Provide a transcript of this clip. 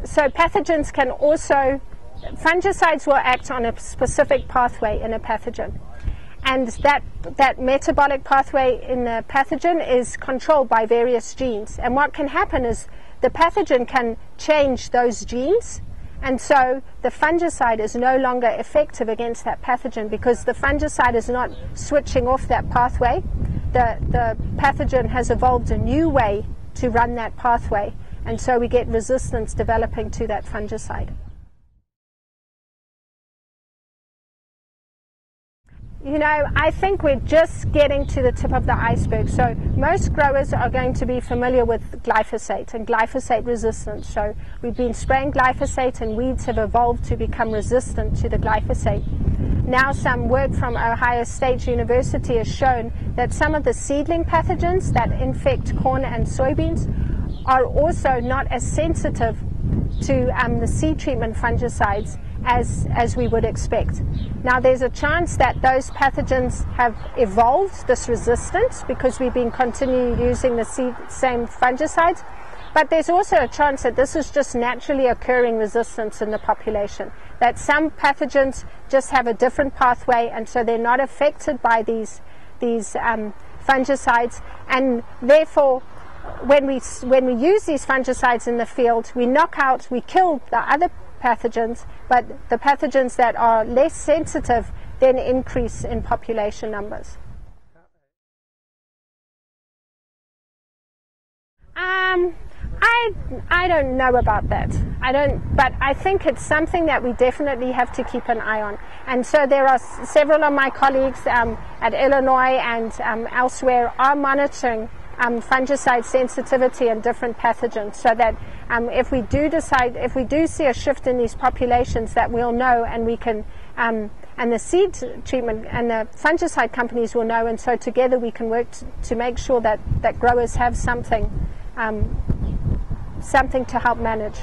So pathogens can also, fungicides will act on a specific pathway in a pathogen. And that metabolic pathway in the pathogen is controlled by various genes. And what can happen is the pathogen can change those genes, and so the fungicide is no longer effective against that pathogen because the fungicide is not switching off that pathway. The pathogen has evolved a new way to run that pathway, and so we get resistance developing to that fungicide. You know, I think we're just getting to the tip of the iceberg. So most growers are going to be familiar with glyphosate and glyphosate resistance. So we've been spraying glyphosate and weeds have evolved to become resistant to the glyphosate. Now some work from Ohio State University has shown that some of the seedling pathogens that infect corn and soybeans are also not as sensitive to the seed treatment fungicides as we would expect. Now there's a chance that those pathogens have evolved this resistance because we've been continuing using the same fungicides, but there's also a chance that this is just naturally occurring resistance in the population, that some pathogens just have a different pathway and so they're not affected by these fungicides, and therefore when we use these fungicides in the field, we kill the other pathogens, but the pathogens that are less sensitive then increase in population numbers. I don't know about that. But I think it's something that we definitely have to keep an eye on. And so there are several of my colleagues at Illinois and elsewhere are monitoring fungicide sensitivity and different pathogens, so that if we do see a shift in these populations, that we'll know, and we can and the seed treatment and the fungicide companies will know, and so together we can work to make sure that growers have something to help manage.